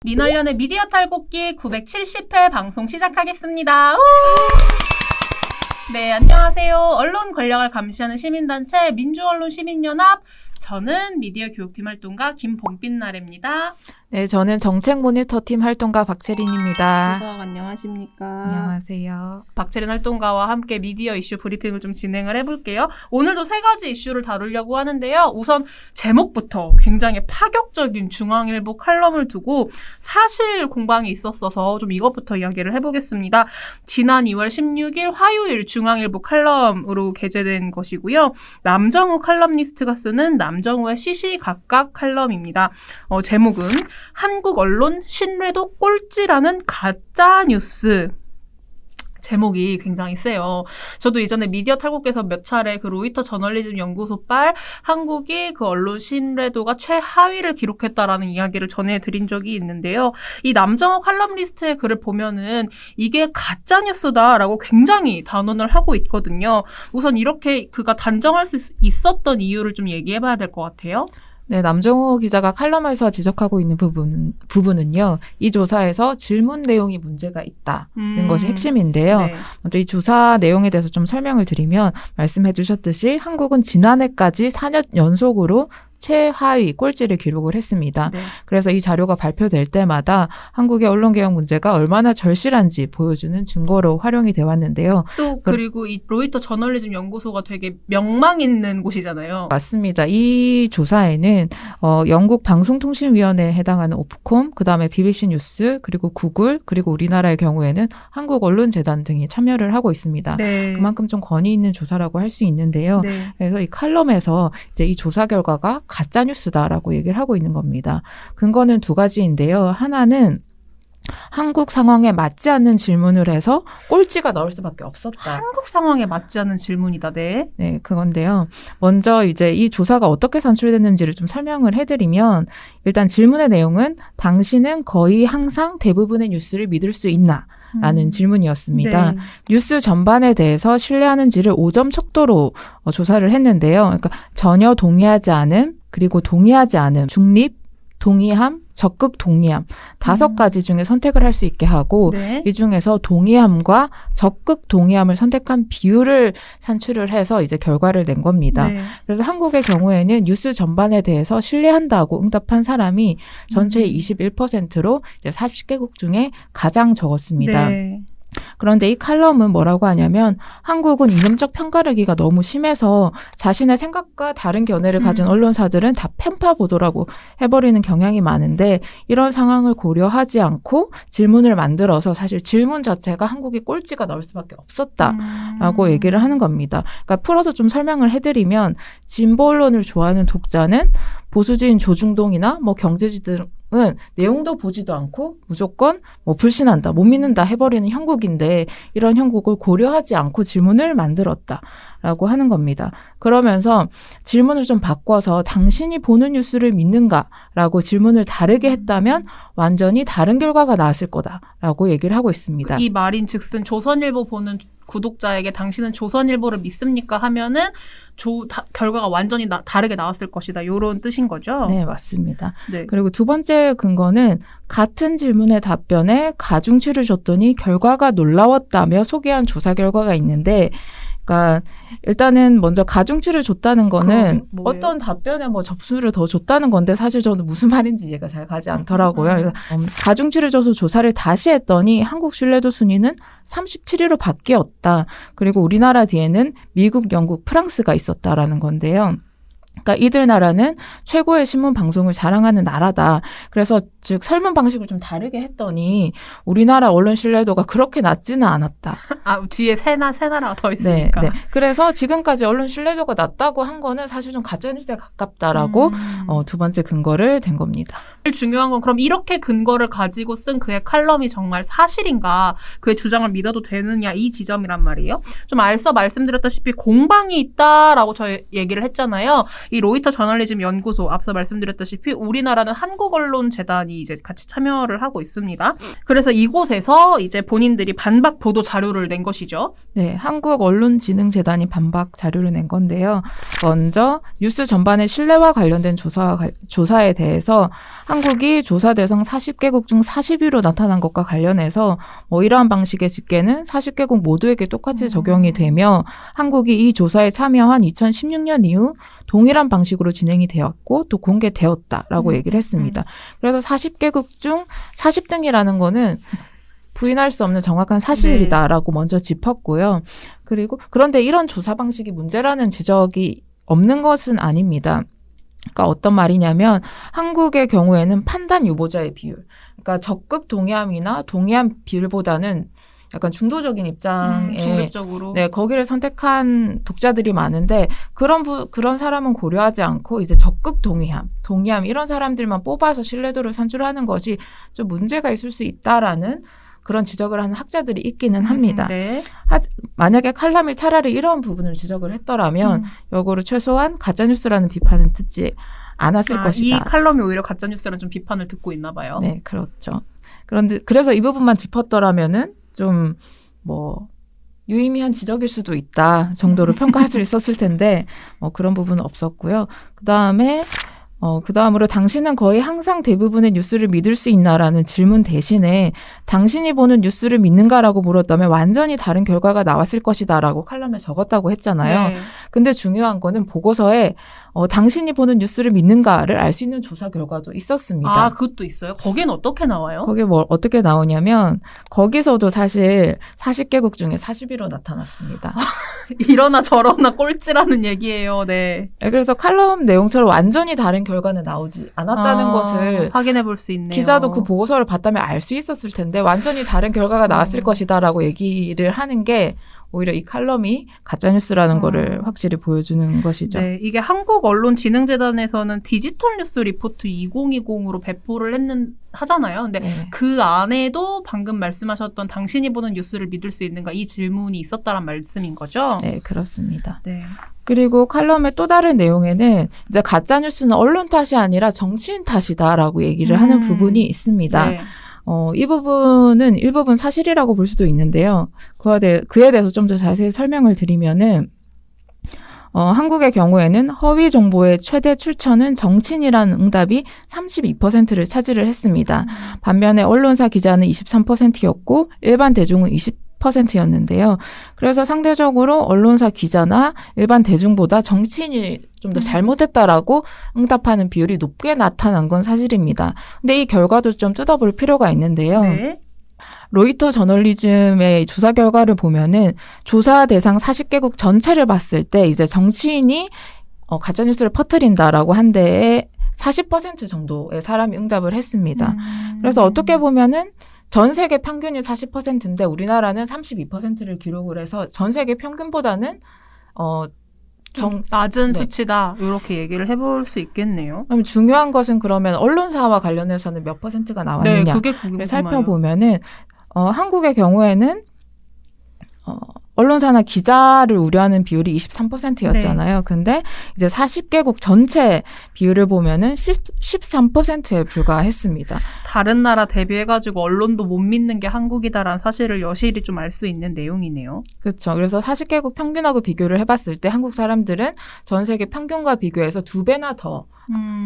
민원련의 미디어 탈곡기 970회 방송 시작하겠습니다. 네, 안녕하세요. 언론 권력을 감시하는 시민단체 민주언론시민연합, 저는 미디어 교육팀 활동가 김봄빛나래입니다. 네, 저는 정책 모니터팀 활동가 박채린입니다. 안녕하십니까. 안녕하세요. 박채린 활동가와 함께 미디어 이슈 브리핑을 좀 진행을 해볼게요. 오늘도 세 가지 이슈를 다루려고 하는데요. 우선 제목부터 굉장히 파격적인 중앙일보 칼럼을 두고 사실 공방이 있었어서 좀 이것부터 이야기를 해보겠습니다. 지난 2월 16일 화요일 중앙일보 칼럼으로 게재된 것이고요. 남정우 칼럼니스트가 쓰는 남정우의 시시각각 칼럼입니다. 제목은 한국 언론 신뢰도 꼴찌라는 가짜 뉴스. 제목이 굉장히 세요. 저도 이전에 미디어 탈곡에서 몇 차례 그 로이터 저널리즘 연구소발 한국이 그 언론 신뢰도가 최하위를 기록했다라는 이야기를 전해드린 적이 있는데요. 이 남정호 칼럼니스트의 글을 보면은 이게 가짜뉴스다라고 굉장히 단언을 하고 있거든요. 우선 이렇게 그가 단정할 수 있었던 이유를 좀 얘기해봐야 될 것 같아요. 네, 남정호 기자가 칼럼에서 지적하고 있는 부분은요. 이 조사에서 질문 내용이 문제가 있다는 것이 핵심인데요. 네. 먼저 이 조사 내용에 대해서 좀 설명을 드리면 말씀해 주셨듯이 한국은 지난해까지 4년 연속으로 최하위 꼴찌를 기록을 했습니다. 네. 그래서 이 자료가 발표될 때마다 한국의 언론개혁 문제가 얼마나 절실한지 보여주는 증거로 활용이 돼 왔는데요. 또 그리고 이 로이터 저널리즘 연구소가 되게 명망 있는 곳이잖아요. 맞습니다. 이 조사에는 영국 방송통신위원회에 해당하는 오프콤, 그다음에 BBC 뉴스, 그리고 구글, 그리고 우리나라의 경우에는 한국언론재단 등이 참여를 하고 있습니다. 네. 그만큼 좀 권위 있는 조사라고 할 수 있는데요. 네. 그래서 이 칼럼에서 이제 이 조사 결과가 가짜 뉴스다라고 얘기를 하고 있는 겁니다. 근거는 두 가지인데요. 하나는 한국 상황에 맞지 않는 질문을 해서 꼴찌가 나올 수밖에 없었다. 한국 상황에 맞지 않는 질문이다. 네. 네, 그건데요. 먼저 이제 이 조사가 어떻게 산출됐는지를 좀 설명을 해드리면, 일단 질문의 내용은 당신은 거의 항상 대부분의 뉴스를 믿을 수 있나? 라는 질문이었습니다. 네. 뉴스 전반에 대해서 신뢰하는지를 5점 척도로 조사를 했는데요. 그러니까 전혀 동의하지 않음, 그리고 동의하지 않음, 중립, 동의함, 적극 동의함 5가지 중에 선택을 할 수 있게 하고 네. 이 중에서 동의함과 적극 동의함을 선택한 비율을 산출을 해서 이제 결과를 낸 겁니다. 네. 그래서 한국의 경우에는 뉴스 전반에 대해서 신뢰한다고 응답한 사람이 전체의 21%로 이제 40개국 중에 가장 적었습니다. 네. 그런데 이 칼럼은 뭐라고 하냐면 한국은 이념적 편가르기가 너무 심해서 자신의 생각과 다른 견해를 가진 언론사들은 다 편파 보도라고 해버리는 경향이 많은데 이런 상황을 고려하지 않고 질문을 만들어서 사실 질문 자체가 한국이 꼴찌가 나올 수밖에 없었다라고 얘기를 하는 겁니다. 그러니까 풀어서 좀 설명을 해드리면 진보 언론을 좋아하는 독자는 보수주의인 조중동이나 뭐 경제지들 은 내용도 보지도 않고 무조건 뭐 불신한다, 못 믿는다 해버리는 형국인데 이런 형국을 고려하지 않고 질문을 만들었다라고 하는 겁니다. 그러면서 질문을 좀 바꿔서 당신이 보는 뉴스를 믿는가라고 질문을 다르게 했다면 완전히 다른 결과가 나왔을 거다라고 얘기를 하고 있습니다. 이 말인 즉슨 조선일보 보는 구독자에게 당신은 조선일보를 믿습니까? 하면은 결과가 완전히 다르게 나왔을 것이다. 이런 뜻인 거죠? 네, 맞습니다. 네. 그리고 두 번째 근거는 같은 질문의 답변에 가중치를 줬더니 결과가 놀라웠다며 소개한 조사 결과가 있는데 그러니까 일단은 먼저 가중치를 줬다는 거는 어떤 답변에 뭐 접수를 더 줬다는 건데 사실 저는 무슨 말인지 이해가 잘 가지 않더라고요. 그래서 가중치를 줘서 조사를 다시 했더니 한국 신뢰도 순위는 37위로 바뀌었다. 그리고 우리나라 뒤에는 미국, 영국, 프랑스가 있었다라는 건데요. 그러니까 이들 나라는 최고의 신문 방송을 자랑하는 나라다. 그래서 즉 설문 방식을 좀 다르게 했더니 우리나라 언론 신뢰도가 그렇게 낮지는 않았다. 아, 뒤에 세 나라가 더 있으니까. 네. 그래서 지금까지 언론 신뢰도가 낮다고 한 거는 사실 좀 가짜뉴스에 가깝다라고 두 번째 근거를 댄 겁니다. 제일 중요한 건 그럼 이렇게 근거를 가지고 쓴 그의 칼럼이 정말 사실인가, 그의 주장을 믿어도 되느냐, 이 지점이란 말이에요. 좀 앞서 말씀드렸다시피 공방이 있다라고 저희 얘기를 했잖아요. 이 로이터 저널리즘 연구소 앞서 말씀드렸다시피 우리나라는 한국언론재단이 이제 같이 참여를 하고 있습니다. 그래서 이곳에서 이제 본인들이 반박 보도 자료를 낸 것이죠. 네, 한국언론진흥재단이 반박 자료를 낸 건데요. 먼저 뉴스 전반의 신뢰와 관련된 조사에 대해서 한국이 조사 대상 40개국 중 40위로 나타난 것과 관련해서 이러한 방식의 집계는 40개국 모두에게 똑같이 적용이 되며 한국이 이 조사에 참여한 2016년 이후 동일한 방식으로 진행이 되었고 또 공개되었다라고 얘기를 했습니다. 그래서 40개국 중 40등이라는 거는 부인할 수 없는 정확한 사실이다라고 먼저 짚었고요. 그리고 그런데 이런 조사 방식이 문제라는 지적이 없는 것은 아닙니다. 그러니까 어떤 말이냐면 한국의 경우에는 판단 유보자의 비율, 그러니까 적극 동의함이나 동의함 비율보다는 약간 중도적인 입장에 중립적으로 네, 거기를 선택한 독자들이 많은데 그런 사람은 고려하지 않고 이제 적극 동의함 이런 사람들만 뽑아서 신뢰도를 산출하는 것이 좀 문제가 있을 수 있다라는 그런 지적을 하는 학자들이 있기는 합니다. 네. 만약에 칼럼이 차라리 이런 부분을 지적을 했더라면 역으로 최소한 가짜뉴스라는 비판은 듣지 않았을 것이다. 이 칼럼이 오히려 가짜뉴스라는 좀 비판을 듣고 있나 봐요. 네, 그렇죠. 그래서 이 부분만 짚었더라면은 좀 유의미한 지적일 수도 있다 정도로 평가할 수 있었을 텐데 그런 부분은 없었고요. 그다음으로 당신은 거의 항상 대부분의 뉴스를 믿을 수 있나라는 질문 대신에 당신이 보는 뉴스를 믿는가라고 물었다면 완전히 다른 결과가 나왔을 것이다라고 칼럼에 적었다고 했잖아요. 네. 근데 중요한 거는 보고서에 당신이 보는 뉴스를 믿는가를 알 수 있는 조사 결과도 있었습니다. 그것도 있어요? 거긴 어떻게 나와요? 거기에 어떻게 나오냐면 거기서도 사실 40개국 중에 40위로 나타났습니다. 이러나 저러나 꼴찌라는 얘기예요. 네. 그래서 칼럼 내용처럼 완전히 다른 결과는 나오지 않았다는 것을 확인해 볼 수 있네요. 기자도 그 보고서를 봤다면 알 수 있었을 텐데 완전히 다른 결과가 나왔을 것이다라고 얘기를 하는 게 오히려 이 칼럼이 가짜뉴스라는 거를 확실히 보여주는 것이죠. 네, 이게 한국언론진흥재단에서는 디지털 뉴스 리포트 2020으로 배포를 하잖아요. 근데 네. 그 안에도 방금 말씀하셨던 당신이 보는 뉴스를 믿을 수 있는가 이 질문이 있었다란 말씀인 거죠? 네, 그렇습니다. 네. 그리고 칼럼의 또 다른 내용에는 이제 가짜뉴스는 언론 탓이 아니라 정치인 탓이다라고 얘기를 하는 부분이 있습니다. 네. 이 부분은 일부분 사실이라고 볼 수도 있는데요. 그에 대해서 좀 더 자세히 설명을 드리면은, 한국의 경우에는 허위 정보의 최대 출처는 정치인이라는 응답이 32%를 차지를 했습니다. 반면에 언론사 기자는 23%였고, 일반 대중은 20%였는데요. 그래서 상대적으로 언론사 기자나 일반 대중보다 정치인이 좀 더 잘못했다라고 응답하는 비율이 높게 나타난 건 사실입니다. 근데 이 결과도 좀 뜯어볼 필요가 있는데요. 네. 로이터 저널리즘의 조사 결과를 보면은 조사 대상 40개국 전체를 봤을 때 이제 정치인이 가짜뉴스를 퍼뜨린다라고 한 데에 40% 정도의 사람이 응답을 했습니다. 그래서 어떻게 보면은 전 세계 평균이 40%인데 우리나라는 32%를 기록을 해서 전 세계 평균보다는 낮은 네. 수치다. 이렇게 얘기를 해볼 수 있겠네요. 그럼 중요한 것은 그러면 언론사와 관련해서는 몇 %가 나왔느냐? 네, 그게 궁금해요. 살펴보면은 한국의 경우에는 언론사나 기자를 우려하는 비율이 23%였잖아요. 네. 근데 이제 40개국 전체 비율을 보면은 13%에 불과했습니다. 다른 나라 대비해가지고 언론도 못 믿는 게 한국이다라는 사실을 여실히 좀 알 수 있는 내용이네요. 그렇죠. 그래서 40개국 평균하고 비교를 해봤을 때 한국 사람들은 전 세계 평균과 비교해서 2배나 더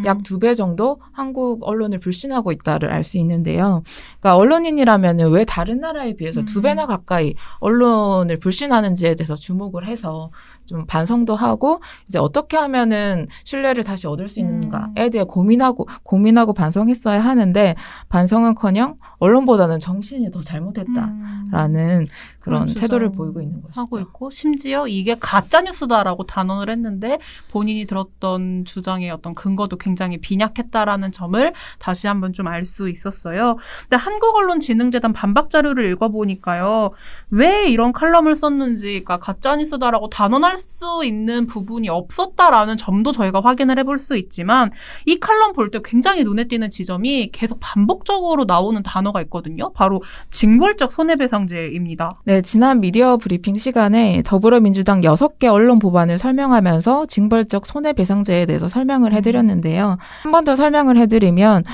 약 2배 정도 한국 언론을 불신하고 있다를 알 수 있는데요. 그러니까 언론인이라면 왜 다른 나라에 비해서 2배나 가까이 언론을 불신하는지에 대해서 주목을 해서 좀 반성도 하고 이제 어떻게 하면은 신뢰를 다시 얻을 수 있는가에 대해 고민하고 반성했어야 하는데 반성은커녕 언론보다는 정신이 더 잘못했다라는 그런 태도를 보이고 있는 것이죠. 하고 있고 심지어 이게 가짜뉴스다라고 단언을 했는데 본인이 들었던 주장의 어떤 근거도 굉장히 빈약했다라는 점을 다시 한번 좀 알 수 있었어요. 근데 한국언론진흥재단 반박 자료를 읽어보니까요. 왜 이런 칼럼을 썼는지, 그러니까 가짜뉴스다라고 단언할 인정할 수 있는 부분이 없었다라는 점도 저희가 확인을 해볼 수 있지만 이 칼럼 볼 때 굉장히 눈에 띄는 지점이 계속 반복적으로 나오는 단어가 있거든요. 바로 징벌적 손해배상제입니다. 네, 지난 미디어 브리핑 시간에 더불어민주당 6개 언론 법안을 설명하면서 징벌적 손해배상제에 대해서 설명을 해드렸는데요. 한 번 더 설명을 해드리면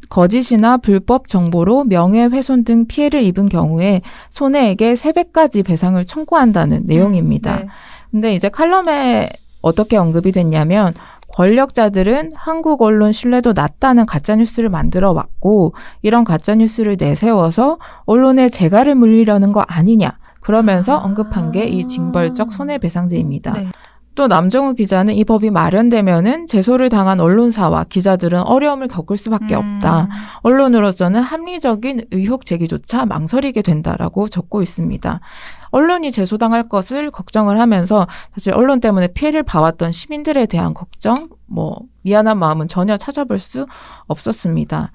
거짓이나 불법 정보로 명예훼손 등 피해를 입은 경우에 손해액의 3배까지 배상을 청구한다는 내용입니다. 네. 근데 이제 칼럼에 어떻게 언급이 됐냐면 권력자들은 한국 언론 신뢰도 낮다는 가짜뉴스를 만들어 왔고 이런 가짜뉴스를 내세워서 언론에 재갈을 물리려는 거 아니냐. 그러면서 언급한 게 이 징벌적 손해배상제입니다. 네. 또 남정우 기자는 이 법이 마련되면은 제소를 당한 언론사와 기자들은 어려움을 겪을 수밖에 없다. 언론으로서는 합리적인 의혹 제기조차 망설이게 된다라고 적고 있습니다. 언론이 제소당할 것을 걱정을 하면서 사실 언론 때문에 피해를 봐왔던 시민들에 대한 걱정, 미안한 마음은 전혀 찾아볼 수 없었습니다.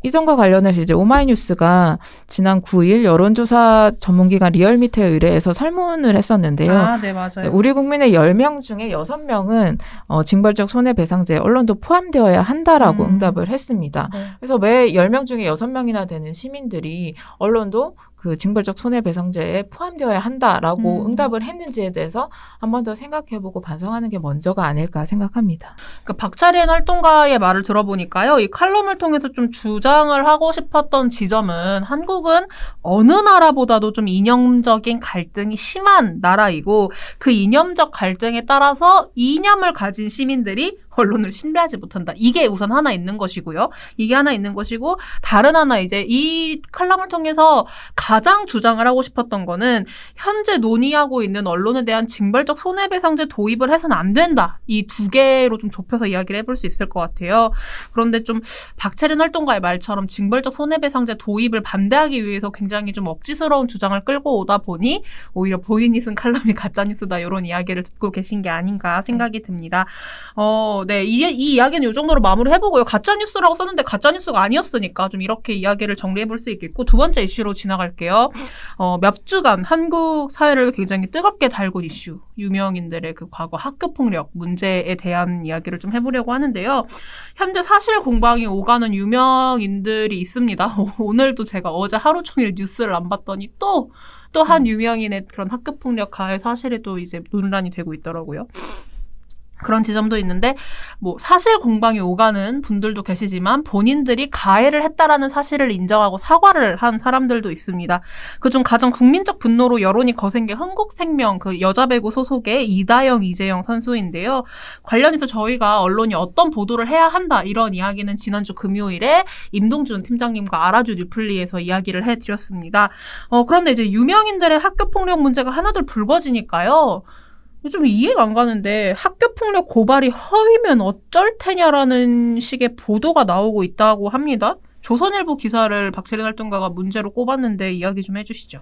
이 점과 관련해서 이제 오마이뉴스가 지난 9일 여론조사 전문기관 리얼미터에 의뢰해서 설문을 했었는데요. 네, 맞아요. 우리 국민의 10명 중에 6명은 징벌적 손해배상제에 언론도 포함되어야 한다라고 응답을 했습니다. 네. 그래서 왜 10명 중에 6명이나 되는 시민들이 언론도 그 징벌적 손해배상제에 포함되어야 한다라고 응답을 했는지에 대해서 한 번 더 생각해보고 반성하는 게 먼저가 아닐까 생각합니다. 박차린 활동가의 말을 들어보니까요. 이 칼럼을 통해서 좀 주장을 하고 싶었던 지점은 한국은 어느 나라보다도 좀 이념적인 갈등이 심한 나라이고 그 이념적 갈등에 따라서 이념을 가진 시민들이 언론을 신뢰하지 못한다. 이게 우선 하나 있는 것이고요. 이게 하나 있는 것이고 다른 하나 이제 이 칼럼을 통해서 가장 주장을 하고 싶었던 거는 현재 논의하고 있는 언론에 대한 징벌적 손해배상제 도입을 해서는 안 된다. 이 두 개로 좀 좁혀서 이야기를 해볼 수 있을 것 같아요. 그런데 좀 박채린 활동가의 말처럼 징벌적 손해배상제 도입을 반대하기 위해서 굉장히 좀 억지스러운 주장을 끌고 오다 보니 오히려 본인이 쓴 칼럼이 가짜뉴스다 이런 이야기를 듣고 계신 게 아닌가 생각이 듭니다. 네, 이 이야기는 이 정도로 마무리해보고요. 가짜뉴스라고 썼는데 가짜뉴스가 아니었으니까 좀 이렇게 이야기를 정리해볼 수 있겠고 두 번째 이슈로 지나갈게요. 몇 주간 한국 사회를 굉장히 뜨겁게 달군 이슈, 유명인들의 그 과거 학교폭력 문제에 대한 이야기를 좀 해보려고 하는데요. 현재 사실 공방이 오가는 유명인들이 있습니다. 오늘도 제가 어제 하루 종일 뉴스를 안 봤더니 또 한 유명인의 그런 학교폭력 가해 사실이 또 이제 논란이 되고 있더라고요. 그런 지점도 있는데 사실 공방이 오가는 분들도 계시지만 본인들이 가해를 했다라는 사실을 인정하고 사과를 한 사람들도 있습니다. 그중 가장 국민적 분노로 여론이 거센 게 흥국생명 그 여자 배구 소속의 이다영, 이재영 선수인데요. 관련해서 저희가 언론이 어떤 보도를 해야 한다 이런 이야기는 지난주 금요일에 임동준 팀장님과 알아주 뉴플리에서 이야기를 해드렸습니다. 그런데 이제 유명인들의 학교폭력 문제가 하나둘 불거지니까요. 좀 이해가 안 가는데 학교폭력 고발이 허위면 어쩔 테냐라는 식의 보도가 나오고 있다고 합니다. 조선일보 기사를 박채린 활동가가 문제로 꼽았는데 이야기 좀 해주시죠.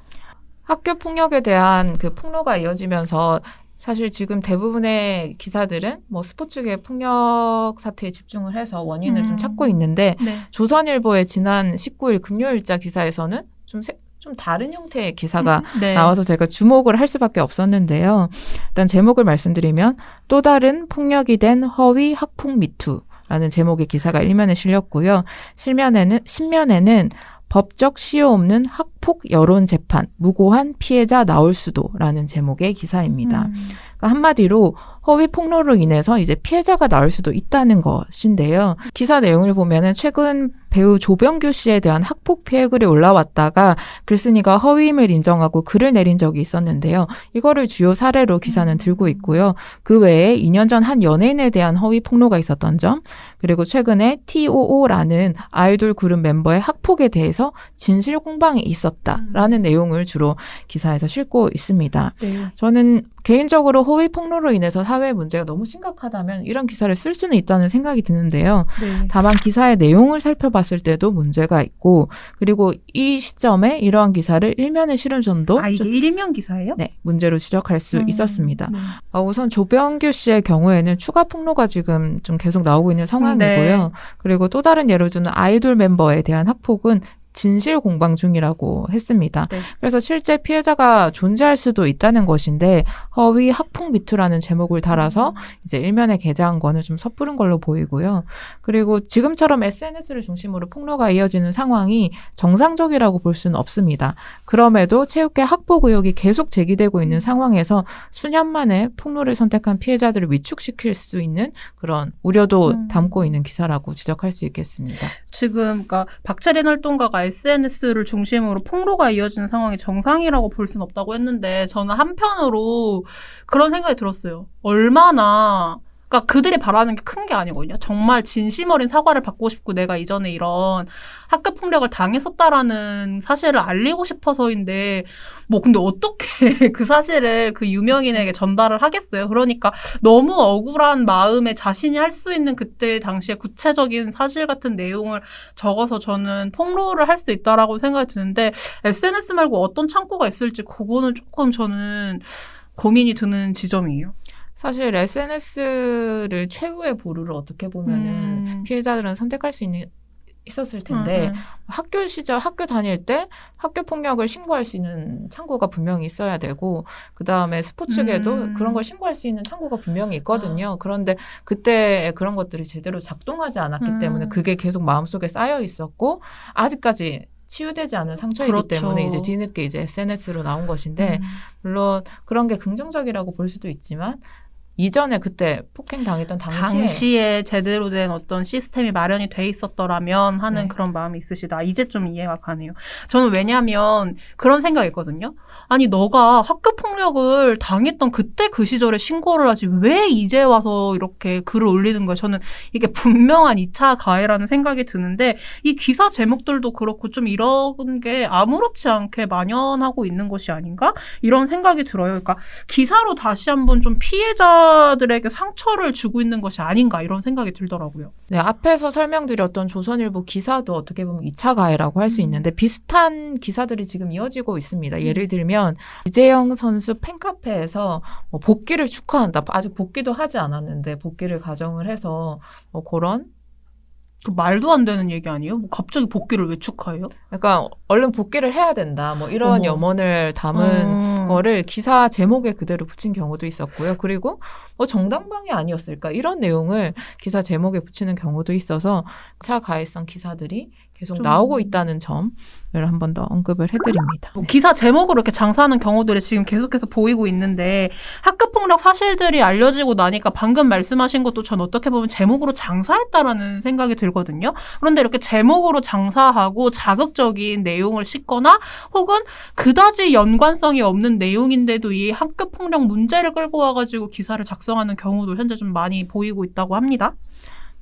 학교폭력에 대한 그 폭로가 이어지면서 사실 지금 대부분의 기사들은 스포츠계 폭력 사태에 집중을 해서 원인을 좀 찾고 있는데 네. 조선일보의 지난 19일 금요일자 기사에서는 좀 다른 형태의 기사가 네. 나와서 제가 주목을 할 수밖에 없었는데요. 일단 제목을 말씀드리면 또 다른 폭력이 된 허위 학폭 미투라는 제목의 기사가 일면에 실렸고요. 신면에는 법적 시효 없는 학폭 여론 재판, 무고한 피해자 나올 수도라는 제목의 기사입니다. 그러니까 한마디로 허위 폭로로 인해서 이제 피해자가 나올 수도 있다는 것인데요. 기사 내용을 보면은 최근 배우 조병규 씨에 대한 학폭 피해 글이 올라왔다가 글쓴이가 허위임을 인정하고 글을 내린 적이 있었는데요. 이거를 주요 사례로 기사는 들고 있고요. 그 외에 2년 전 한 연예인에 대한 허위 폭로가 있었던 점, 그리고 최근에 TOO라는 아이돌 그룹 멤버의 학폭에 대해서 진실 공방이 있었다라는 내용을 주로 기사에서 싣고 있습니다. 네. 저는 개인적으로 허위 폭로로 인해서 사회 문제가 너무 심각하다면 이런 기사를 쓸 수는 있다는 생각이 드는데요. 네. 다만 기사의 내용을 살펴봤을 때도 문제가 있고, 그리고 이 시점에 이러한 기사를 일면에 실은 점도 이게 일면 기사예요? 네, 문제로 지적할 수 있었습니다. 네. 우선 조병규 씨의 경우에는 추가 폭로가 지금 좀 계속 나오고 있는 상황이고요. 네. 그리고 또 다른 예를 들면 아이돌 멤버에 대한 학폭은 진실 공방 중이라고 했습니다. 네. 그래서 실제 피해자가 존재할 수도 있다는 것인데 허위 학폭 미투라는 제목을 달아서 이제 일면에 게재한 거는 좀 섣부른 걸로 보이고요. 그리고 지금처럼 SNS를 중심으로 폭로가 이어지는 상황이 정상적이라고 볼 수는 없습니다. 그럼에도 체육계 학폭 의혹이 계속 제기되고 있는 상황에서 수년 만에 폭로를 선택한 피해자들을 위축시킬 수 있는 그런 우려도 담고 있는 기사라고 지적할 수 있겠습니다. 지금 그러니까 박채린 활동가가 SNS를 중심으로 폭로가 이어지는 상황이 정상이라고 볼 수는 없다고 했는데 저는 한편으로 그런 생각이 들었어요. 얼마나 그러니까 그들이 바라는 게 큰 게 아니거든요. 정말 진심 어린 사과를 받고 싶고 내가 이전에 이런 학교 폭력을 당했었다라는 사실을 알리고 싶어서인데 뭐 근데 어떻게 그 사실을 그 유명인에게 전달을 하겠어요. 그러니까 너무 억울한 마음에 자신이 할 수 있는 그때 당시에 구체적인 사실 같은 내용을 적어서 저는 폭로를 할 수 있다라고 생각이 드는데 SNS 말고 어떤 창구가 있을지 그거는 조금 저는 고민이 드는 지점이에요. 사실 SNS를 최후의 보루를 어떻게 보면은 피해자들은 선택할 수 있었을 텐데 학교 시절 학교 다닐 때 학교 폭력을 신고할 수 있는 창구가 분명히 있어야 되고 그다음에 스포츠계도 그런 걸 신고할 수 있는 창구가 분명히 있거든요. 그런데 그때 그런 것들이 제대로 작동하지 않았기 때문에 그게 계속 마음속에 쌓여 있었고 아직까지 치유되지 않은 상처이기 그렇죠. 때문에 이제 뒤늦게 이제 SNS로 나온 것인데 물론 그런 게 긍정적이라고 볼 수도 있지만 이전에 그때 폭행 당했던 당시에 제대로 된 어떤 시스템이 마련이 돼 있었더라면 하는 네. 그런 마음이 있으시다. 이제 좀 이해가 가네요. 저는 왜냐하면 그런 생각이 있거든요. 아니 너가 학교 폭력을 당했던 그때 그 시절에 신고를 하지 왜 이제 와서 이렇게 글을 올리는 거예요. 저는 이게 분명한 2차 가해라는 생각이 드는데 이 기사 제목들도 그렇고 좀 이런 게 아무렇지 않게 만연하고 있는 것이 아닌가? 이런 생각이 들어요. 그러니까 기사로 다시 한번 좀 피해자들에게 상처를 주고 있는 것이 아닌가 이런 생각이 들더라고요. 네, 앞에서 설명드렸던 조선일보 기사도 어떻게 보면 2차 가해라고 할 수 있는데 비슷한 기사들이 지금 이어지고 있습니다. 예를 들면 이재영 선수 팬카페에서 뭐 복귀를 축하한다. 아직 복귀도 하지 않았는데 복귀를 가정을 해서 뭐 그런 그 말도 안 되는 얘기 아니에요? 뭐 갑자기 복귀를 왜 축하해요? 그러니까 얼른 복귀를 해야 된다. 뭐 이런 어머. 염원을 담은 거를 기사 제목에 그대로 붙인 경우도 있었고요. 그리고 뭐 정당방위 아니었을까 이런 내용을 기사 제목에 붙이는 경우도 있어서 차 가해성 기사들이 계속 나오고 있다는 점을 한 번 더 언급을 해드립니다. 뭐 기사 제목으로 이렇게 장사하는 경우들이 지금 계속해서 보이고 있는데 학교폭력 사실들이 알려지고 나니까 방금 말씀하신 것도 전 어떻게 보면 제목으로 장사했다라는 생각이 들거든요. 그런데 이렇게 제목으로 장사하고 자극적인 내용을 싣거나 혹은 그다지 연관성이 없는 내용인데도 이 학교폭력 문제를 끌고 와가지고 기사를 작성하는 경우도 현재 좀 많이 보이고 있다고 합니다.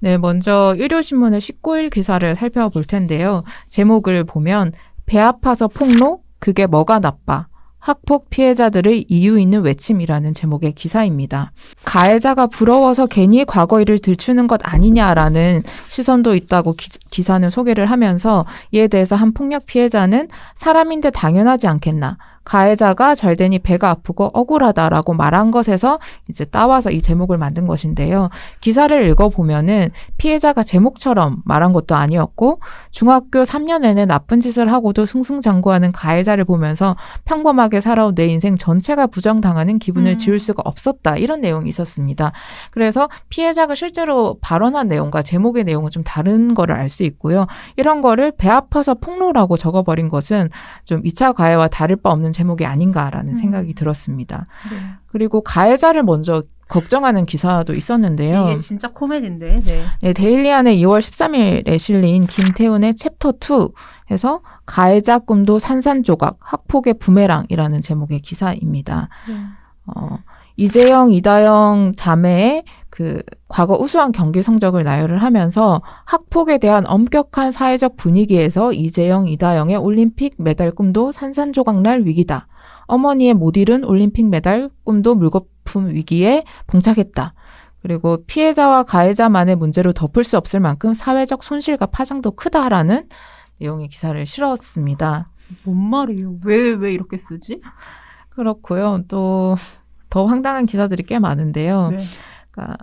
네, 먼저 일요신문의 19일 기사를 살펴볼 텐데요. 제목을 보면 배 아파서 폭로? 그게 뭐가 나빠? 학폭 피해자들의 이유 있는 외침이라는 제목의 기사입니다. 가해자가 부러워서 괜히 과거 일을 들추는 것 아니냐라는 시선도 있다고 기사는 소개를 하면서 이에 대해서 한 폭력 피해자는 사람인데 당연하지 않겠나. 가해자가 잘 되니 배가 아프고 억울하다라고 말한 것에서 이제 따와서 이 제목을 만든 것인데요. 기사를 읽어보면은 피해자가 제목처럼 말한 것도 아니었고 중학교 3년 내내 나쁜 짓을 하고도 승승장구하는 가해자를 보면서 평범하게 살아온 내 인생 전체가 부정당하는 기분을 지울 수가 없었다. 이런 내용이 있었습니다. 그래서 피해자가 실제로 발언한 내용과 제목의 내용은 좀 다른 거를 알 수 있고요. 이런 거를 배 아파서 폭로라고 적어버린 것은 좀 2차 가해와 다를 바 없는 제목이 아닌가라는 생각이 들었습니다. 네. 그리고 가해자를 먼저 걱정하는 기사도 있었는데요. 이게 진짜 코미디인데. 네. 네, 데일리안의 2월 13일에 실린 김태훈의 챕터 2에서 가해자 꿈도 산산조각, 학폭의 부메랑이라는 제목의 기사입니다. 이재영, 이다영 자매의 그 과거 우수한 경기 성적을 나열을 하면서 학폭에 대한 엄격한 사회적 분위기에서 이재영, 이다영의 올림픽 메달 꿈도 산산조각 날 위기다. 어머니의 못 이룬 올림픽 메달 꿈도 물거품 위기에 봉착했다. 그리고 피해자와 가해자만의 문제로 덮을 수 없을 만큼 사회적 손실과 파장도 크다라는 내용의 기사를 실었습니다. 뭔 말이에요? 왜 이렇게 쓰지? 그렇고요. 또 더 황당한 기사들이 꽤 많은데요. 네. 그러니까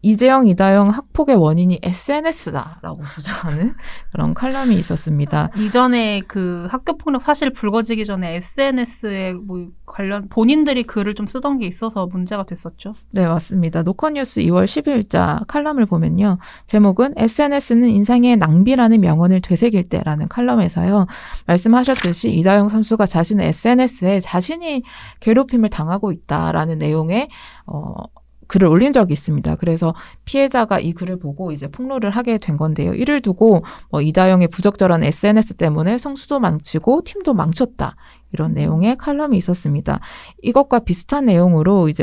이재영, 이다영 학폭의 원인이 SNS다라고 주장하는 그런 칼럼이 있었습니다. 이전에 그 학교폭력 사실 불거지기 전에 SNS에 뭐 관련 본인들이 글을 좀 쓰던 게 있어서 문제가 됐었죠. 네, 맞습니다. 노컷뉴스 2월 10일자 칼럼을 보면요. 제목은 SNS는 인생의 낭비라는 명언을 되새길 때라는 칼럼에서요. 말씀하셨듯이 이다영 선수가 자신의 SNS에 자신이 괴롭힘을 당하고 있다라는 내용의 글을 올린 적이 있습니다. 그래서 피해자가 이 글을 보고 이제 폭로를 하게 된 건데요. 이를 두고 이다영의 부적절한 SNS 때문에 성수도 망치고 팀도 망쳤다. 이런 내용의 칼럼이 있었습니다. 이것과 비슷한 내용으로 이제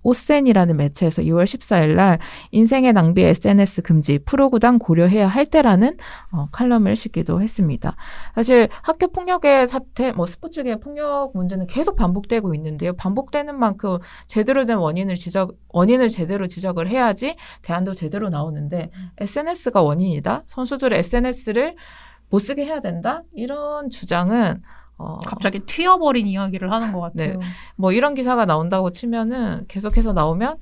오센이라는 매체에서 2월 14일 날 인생의 낭비 SNS 금지 프로구단 고려해야 할 때라는 칼럼을 싣기도 했습니다. 사실 학교 폭력의 사태, 스포츠계 폭력 문제는 계속 반복되고 있는데요. 반복되는 만큼 제대로 된 원인을 제대로 지적을 해야지 대안도 제대로 나오는데 SNS가 원인이다. 선수들의 SNS를 못 쓰게 해야 된다. 이런 주장은 갑자기 튀어버린 이야기를 하는 것 같아요. 네. 이런 기사가 나온다고 치면은 계속해서 나오면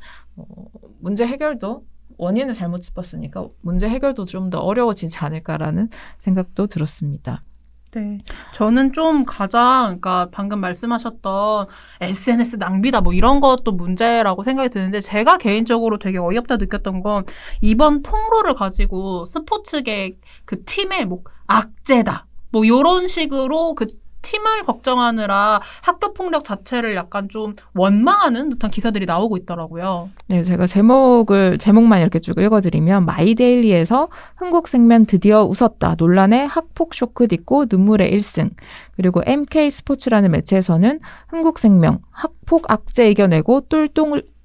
문제 해결도 원인을 잘못 짚었으니까 문제 해결도 좀 더 어려워지지 않을까라는 생각도 들었습니다. 네. 저는 좀 그러니까 방금 말씀하셨던 SNS 낭비다 이런 것도 문제라고 생각이 드는데 제가 개인적으로 되게 어이없다 느꼈던 건 이번 통로를 가지고 스포츠계 그 팀의 악재다. 요런 식으로 그 팀을 걱정하느라 학교 폭력 자체를 약간 좀 원망하는 듯한 기사들이 나오고 있더라고요. 네, 제가 제목만 이렇게 쭉 읽어드리면 마이데일리에서 흥국생명 드디어 웃었다. 논란에 학폭 쇼크 딛고 눈물의 1승. 그리고 MK스포츠라는 매체에서는 흥국생명 학폭 악재 이겨내고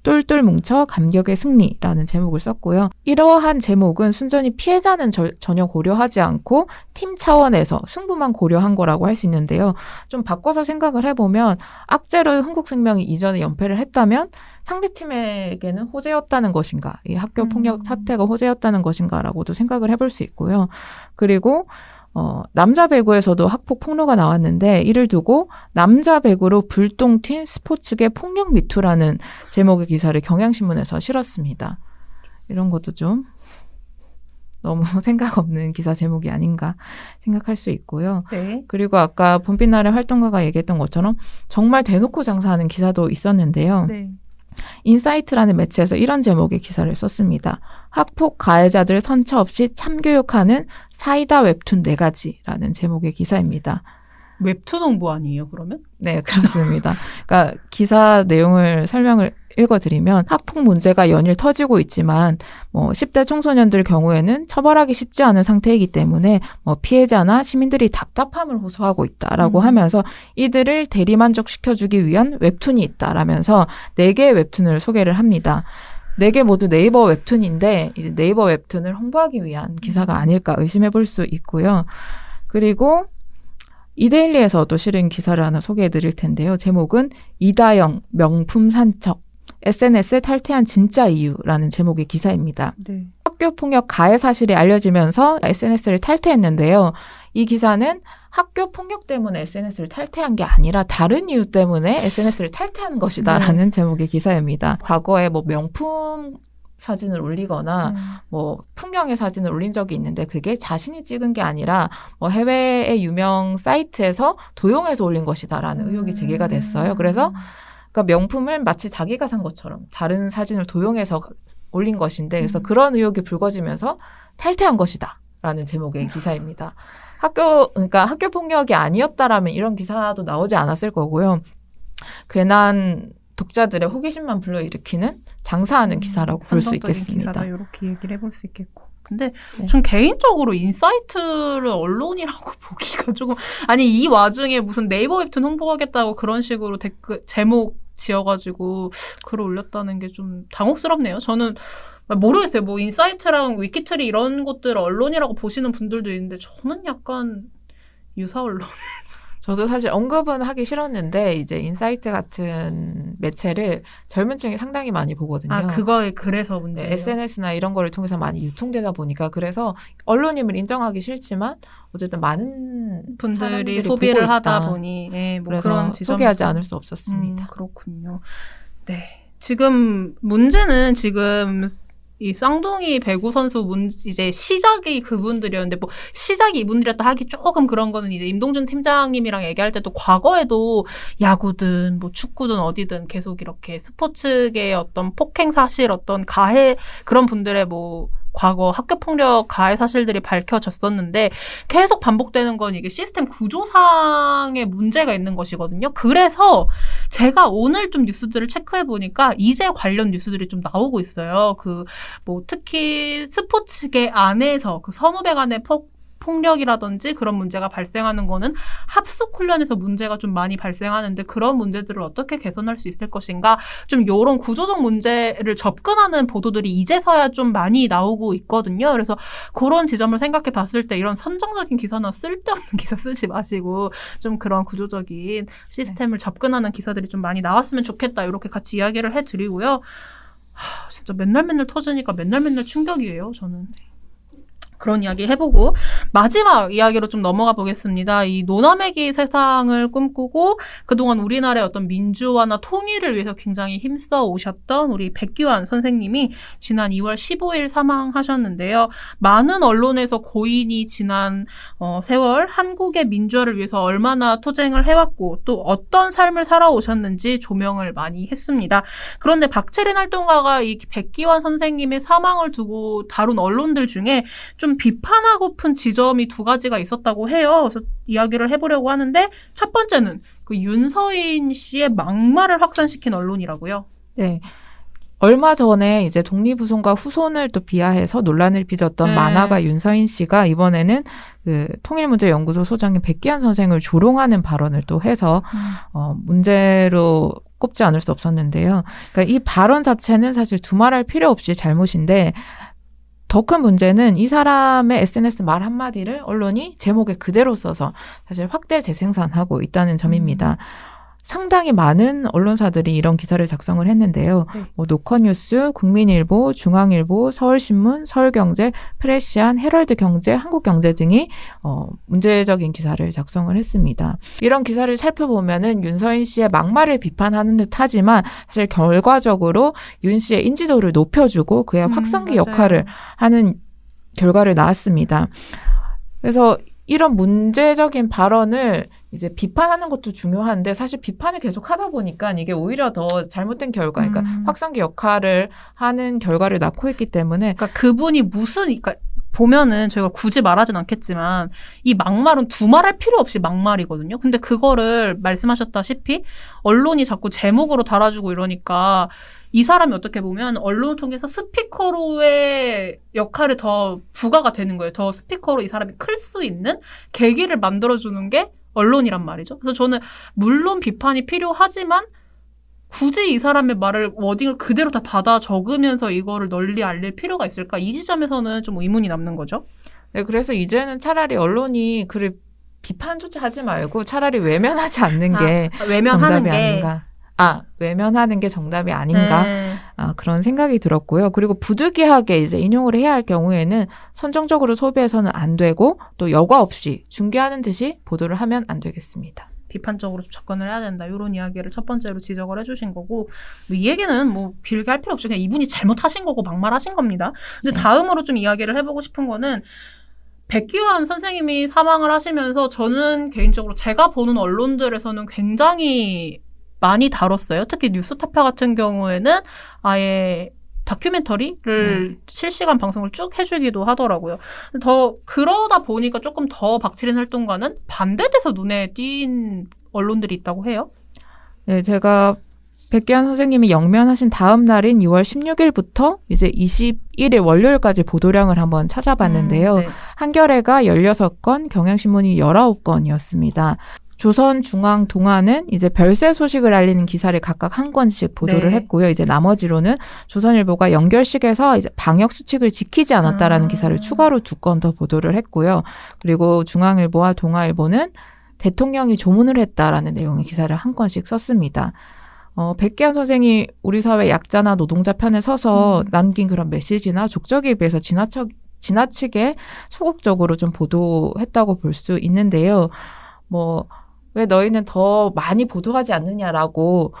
똘똘 뭉쳐 감격의 승리라는 제목을 썼고요. 이러한 제목은 순전히 피해자는 전혀 고려하지 않고 팀 차원에서 승부만 고려한 거라고 할 수 있는데요. 좀 바꿔서 생각을 해보면 악재로 흥국생명이 이전에 연패를 했다면 상대팀에게는 호재였다는 것인가, 이 학교 폭력 사태가 호재였다는 것인가라고도 생각을 해볼 수 있고요. 그리고 남자 배구에서도 학폭 폭로가 나왔는데 이를 두고 남자 배구로 불똥 튄 스포츠계 폭력 미투라는 제목의 기사를 경향신문에서 실었습니다. 이런 것도 좀 너무 생각 없는 기사 제목이 아닌가 생각할 수 있고요. 네. 그리고 아까 봄빛날의 활동가가 얘기했던 것처럼 정말 대놓고 장사하는 기사도 있었는데요. 네. 인사이트라는 매체에서 이런 제목의 기사를 썼습니다. 학폭 가해자들 선처 없이 참교육하는 사이다 웹툰 4가지라는 제목의 기사입니다. 웹툰 홍보 아니에요, 그러면? 네, 그렇습니다. 그러니까 기사 내용을 설명을 읽어드리면 학폭 문제가 연일 터지고 있지만 10대 청소년들 경우에는 처벌하기 쉽지 않은 상태이기 때문에 피해자나 시민들이 답답함을 호소하고 있다라고 하면서 이들을 대리만족시켜주기 위한 웹툰이 있다라면서 4개의 웹툰을 소개를 합니다. 4개 모두 네이버 웹툰인데 이제 네이버 웹툰을 홍보하기 위한 기사가 아닐까 의심해 볼 수 있고요. 그리고 이데일리에서도 실은 기사를 하나 소개해 드릴 텐데요. 제목은 이다영 명품 산책 SNS에 탈퇴한 진짜 이유라는 제목의 기사입니다. 네. 학교 폭력 가해 사실이 알려지면서 SNS를 탈퇴했는데요. 이 기사는 학교 폭력 때문에 SNS를 탈퇴한 게 아니라 다른 이유 때문에 SNS를 탈퇴한 것이다라는 제목의 기사입니다. 과거에 명품 사진을 올리거나 풍경의 사진을 올린 적이 있는데 그게 자신이 찍은 게 아니라 해외의 유명 사이트에서 도용해서 올린 것이다라는 의혹이 제기가 됐어요. 그래서 그러니까 명품을 마치 자기가 산 것처럼 다른 사진을 도용해서 올린 것인데 그래서 그런 의혹이 불거지면서 탈퇴한 것이다라는 제목의 기사입니다. 그러니까 학교 폭력이 아니었다라면 이런 기사도 나오지 않았을 거고요. 괜한 독자들의 호기심만 불러일으키는 장사하는 기사라고 볼 수 있겠습니다. 기사다 이렇게 얘기를 해볼 수 있겠고. 근데 전 개인적으로 인사이트를 언론이라고 보기가 조금 이 와중에 무슨 네이버 웹툰 홍보하겠다고 그런 식으로 제목 지어가지고 글을 올렸다는 게 좀 당혹스럽네요. 저는 모르겠어요. 인사이트랑 위키트리 이런 것들을 언론이라고 보시는 분들도 있는데 저는 약간 유사 언론. 저도 사실 언급은 하기 싫었는데 이제 인사이트 같은 매체를 젊은 층이 상당히 많이 보거든요. 그거에 그래서 문제예요. 네, SNS나 이런 거를 통해서 많이 유통되다 보니까 그래서 언론임을 인정하기 싫지만 어쨌든 많은 분들이 소비를 하다 보니 그런 지점에서 소개하지 않을 수 없었습니다. 그렇군요. 네. 지금 문제는 이 쌍둥이 배구 선수 이제 시작이 그분들이었는데 뭐 시작이 이분들이었다 하기 조금 그런 거는 이제 임동준 팀장님이랑 얘기할 때도 과거에도 야구든 뭐 축구든 어디든 계속 이렇게 스포츠계의 어떤 폭행 사실 어떤 가해 그런 분들의 뭐 과거 학교폭력 가해 사실들이 밝혀졌었는데 계속 반복되는 건 이게 시스템 구조상의 문제가 있는 것이거든요. 그래서 제가 오늘 좀 뉴스들을 체크해 보니까 이제 관련 뉴스들이 좀 나오고 있어요. 뭐 특히 스포츠계 안에서 그 선후배 간의 폭력이라든지 그런 문제가 발생하는 거는 합숙 훈련에서 문제가 좀 많이 발생하는데 그런 문제들을 어떻게 개선할 수 있을 것인가 좀 이런 구조적 문제를 접근하는 보도들이 이제서야 좀 많이 나오고 있거든요. 그래서 그런 지점을 생각해 봤을 때 이런 선정적인 기사나 쓸데없는 기사 쓰지 마시고 좀 그런 구조적인 시스템을 접근하는 기사들이 좀 많이 나왔으면 좋겠다. 이렇게 같이 이야기를 해드리고요. 진짜 맨날 터지니까 맨날 충격이에요. 저는. 그런 이야기 해보고 마지막 이야기로 좀 넘어가 보겠습니다. 이 노남의기 세상을 꿈꾸고 그동안 우리나라의 어떤 민주화나 통일을 위해서 굉장히 힘써 오셨던 우리 백기환 선생님이 지난 2월 15일 사망하셨는데요. 많은 언론에서 고인이 지난 세월 한국의 민주화를 위해서 얼마나 투쟁을 해왔고 또 어떤 삶을 살아오셨는지 조명을 많이 했습니다. 그런데 박채린 활동가가 이 백기환 선생님의 사망을 두고 다룬 언론들 중에 좀 비판하고픈 지점이 두 가지가 있었다고 해요. 그래서 이야기를 해보려고 하는데 첫 번째는 그 윤서인 씨의 막말을 확산시킨 언론이라고요. 네. 얼마 전에 이제 독립후손과 후손을 또 비하해서 논란을 빚었던 만화가 윤서인 씨가 이번에는 그 통일문제연구소 소장인 백기환 선생을 조롱하는 발언을 또 해서 문제로 꼽지 않을 수 없었는데요. 그러니까 이 발언 자체는 사실 두말할 필요 없이 잘못인데 더 큰 문제는 이 사람의 SNS 말 한마디를 언론이 제목에 그대로 써서 사실 확대 재생산하고 있다는 점입니다. 상당히 많은 언론사들이 이런 기사를 작성을 했는데요. 뭐 노컷뉴스, 국민일보, 중앙일보, 서울신문, 서울경제, 프레시안, 헤럴드경제, 한국경제 등이 문제적인 기사를 작성을 했습니다. 이런 기사를 살펴보면은 윤서인 씨의 막말을 비판하는 듯하지만 사실 결과적으로 윤 씨의 인지도를 높여주고 그의 확성기 역할을 하는 결과를 낳았습니다. 그래서 이런 문제적인 발언을 이제 비판하는 것도 중요한데 사실 비판을 계속 하다 보니까 이게 오히려 더 잘못된 결과, 그러니까 확성기 역할을 하는 결과를 낳고 있기 때문에 그러니까 그분이 그러니까 보면은 저희가 굳이 말하진 않겠지만 이 막말은 두말할 필요 없이 막말이거든요. 근데 그거를 말씀하셨다시피 언론이 자꾸 제목으로 달아주고 이러니까 이 사람이 어떻게 보면 언론을 통해서 스피커로의 역할이 더 부과가 되는 거예요. 더 스피커로 이 사람이 클 수 있는 계기를 만들어주는 게 언론이란 말이죠. 그래서 저는 물론 비판이 필요하지만 굳이 이 사람의 말을 워딩을 그대로 다 받아 적으면서 이거를 널리 알릴 필요가 있을까? 이 지점에서는 좀 의문이 남는 거죠. 네, 그래서 이제는 차라리 언론이 그를 비판조차 하지 말고 차라리 외면하지 않는 게 정답이 아닌가. 외면하는 게 정답이 아닌가. 그런 생각이 들었고요. 그리고 부득이하게 이제 인용을 해야 할 경우에는 선정적으로 소비해서는 안 되고 또 여과 없이 중계하는 듯이 보도를 하면 안 되겠습니다. 비판적으로 접근을 해야 된다. 이런 이야기를 첫 번째로 지적을 해주신 거고 이 얘기는 뭐 길게 할 필요 없이 그냥 이분이 잘못하신 거고 막말하신 겁니다. 근데 다음으로 좀 이야기를 해보고 싶은 거는 백기환 선생님이 사망을 하시면서 저는 개인적으로 제가 보는 언론들에서는 굉장히 많이 다뤘어요. 특히 뉴스타파 같은 경우에는 아예 다큐멘터리를 실시간 방송을 쭉 해주기도 하더라고요. 더 그러다 보니까 조금 더 박채린 활동가는 반대돼서 눈에 띈 언론들이 있다고 해요. 네, 제가 백기환 선생님이 영면하신 다음 날인 6월 16일부터 이제 21일 월요일까지 보도량을 한번 찾아봤는데요. 네. 한겨레가 16건, 경향신문이 19건이었습니다. 조선, 중앙, 동아는 이제 별세 소식을 알리는 기사를 각각 한 건씩 보도를 했고요. 이제 나머지로는 조선일보가 연결식에서 이제 방역 수칙을 지키지 않았다라는 기사를 추가로 2건 더 보도를 했고요. 그리고 중앙일보와 동아일보는 대통령이 조문을 했다라는 내용의 기사를 한 건씩 썼습니다. 백기환 선생이 우리 사회 약자나 노동자 편에 서서 남긴 그런 메시지나 족적에 비해서 지나치게 소극적으로 좀 보도했다고 볼 수 있는데요. 왜 너희는 더 많이 보도하지 않느냐라고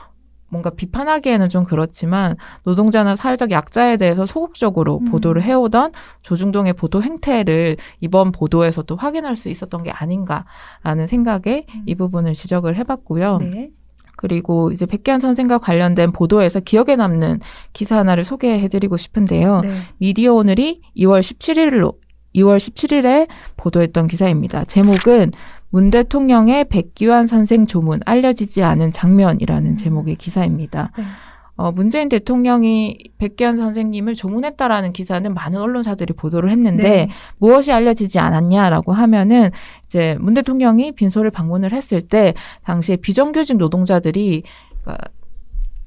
뭔가 비판하기에는 좀 그렇지만 노동자나 사회적 약자에 대해서 소극적으로 보도를 해오던 조중동의 보도 행태를 이번 보도에서도 확인할 수 있었던 게 아닌가라는 생각에 이 부분을 지적을 해봤고요. 네. 그리고 이제 백기환 선생과 관련된 보도에서 기억에 남는 기사 하나를 소개해드리고 싶은데요. 네. 미디어 오늘이 2월 17일에 보도했던 기사입니다. 제목은 문 대통령의 백기환 선생 조문 알려지지 않은 장면이라는 제목의 기사입니다. 네. 문재인 대통령이 백기환 선생님을 조문했다라는 기사는 많은 언론사들이 보도를 했는데 네. 무엇이 알려지지 않았냐라고 하면은 이제 문 대통령이 빈소를 방문을 했을 때 당시에 비정규직 노동자들이 그러니까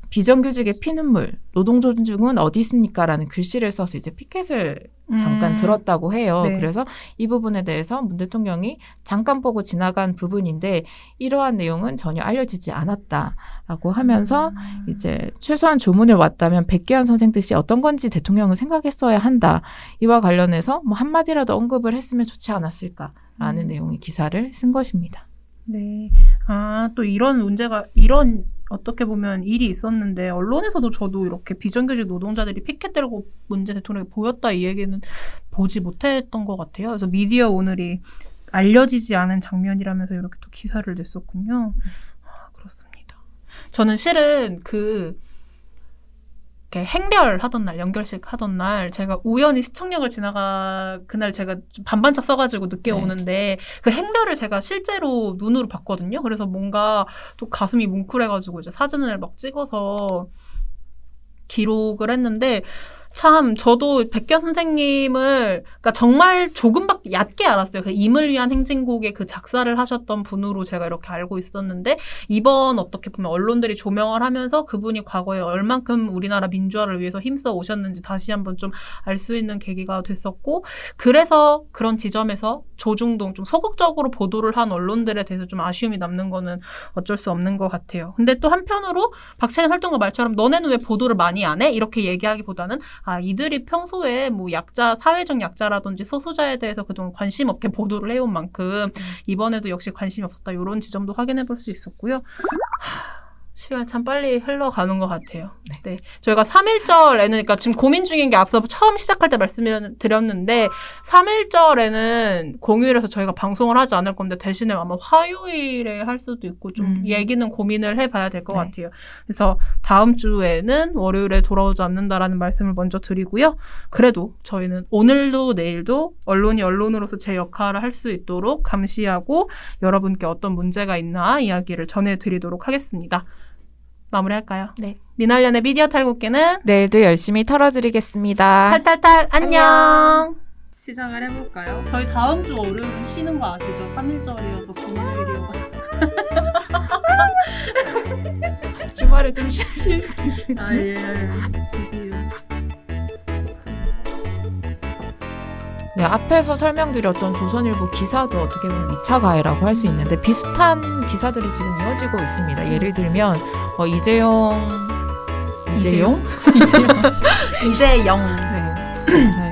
비정규직의 피눈물, 노동 존중은 어디 있습니까라는 글씨를 써서 이제 피켓을 잠깐 들었다고 해요. 네. 그래서 이 부분에 대해서 문 대통령이 잠깐 보고 지나간 부분인데 이러한 내용은 전혀 알려지지 않았다라고 하면서 이제 최소한 조문을 왔다면 백기환 선생 뜻이 어떤 건지 대통령은 생각했어야 한다. 이와 관련해서 뭐 한마디라도 언급을 했으면 좋지 않았을까라는 내용의 기사를 쓴 것입니다. 네. 또 이런 이런 어떻게 보면 일이 있었는데 언론에서도 저도 이렇게 비정규직 노동자들이 피켓 들고 문재인 대통령이 보였다 이 얘기는 보지 못했던 것 같아요. 그래서 미디어 오늘이 알려지지 않은 장면이라면서 이렇게 또 기사를 냈었군요. 그렇습니다. 저는 실은 이렇게 행렬 하던 날, 연결식 하던 날, 제가 우연히 시청역을 그날 제가 좀 반반짝 써가지고 늦게 네. 오는데, 그 행렬을 제가 실제로 눈으로 봤거든요. 그래서 뭔가 또 가슴이 뭉클해가지고 이제 사진을 막 찍어서 기록을 했는데, 참 저도 백기환 선생님을 그러니까 정말 조금밖에 얕게 알았어요. 그 임을 위한 행진곡의 그 작사를 하셨던 분으로 제가 이렇게 알고 있었는데 이번 어떻게 보면 언론들이 조명을 하면서 그분이 과거에 얼만큼 우리나라 민주화를 위해서 힘써 오셨는지 다시 한번 좀 알 수 있는 계기가 됐었고 그래서 그런 지점에서 조중동 좀 소극적으로 보도를 한 언론들에 대해서 좀 아쉬움이 남는 거는 어쩔 수 없는 것 같아요. 근데 또 한편으로 박찬일 활동가 말처럼 너네는 왜 보도를 많이 안 해? 이렇게 얘기하기보다는 이들이 평소에 뭐 사회적 약자라든지 소수자에 대해서 그동안 관심 없게 보도를 해온 만큼 이번에도 역시 관심이 없었다. 이런 지점도 확인해 볼 수 있었고요. 시간이 참 빨리 흘러가는 것 같아요. 네. 저희가 3.1절에는, 그러니까 지금 고민 중인 게 앞서 처음 시작할 때 말씀드렸는데, 3.1절에는 공휴일에서 저희가 방송을 하지 않을 건데, 대신에 아마 화요일에 할 수도 있고, 좀 얘기는 고민을 해봐야 될 것 같아요. 그래서 다음 주에는 월요일에 돌아오지 않는다라는 말씀을 먼저 드리고요. 그래도 저희는 오늘도 내일도 언론이 언론으로서 제 역할을 할 수 있도록 감시하고, 여러분께 어떤 문제가 있나 이야기를 전해드리도록 하겠습니다. 마무리할까요? 네. 민활련의 미디어 탈곡기는 내일도 열심히 털어드리겠습니다. 탈탈탈 안녕. 시작을 해볼까요? 저희 다음 주 월요일 쉬는 거 아시죠? 3.1절이어서 금요일이어서 주말에 좀 쉴 수 있게. 예. 드디어. 네, 앞에서 설명드렸던 조선일보 기사도 어떻게 보면 2차 가해라고 할 수 있는데 비슷한 기사들이 지금 이어지고 있습니다. 예를 들면 이재용? 이재영. 네.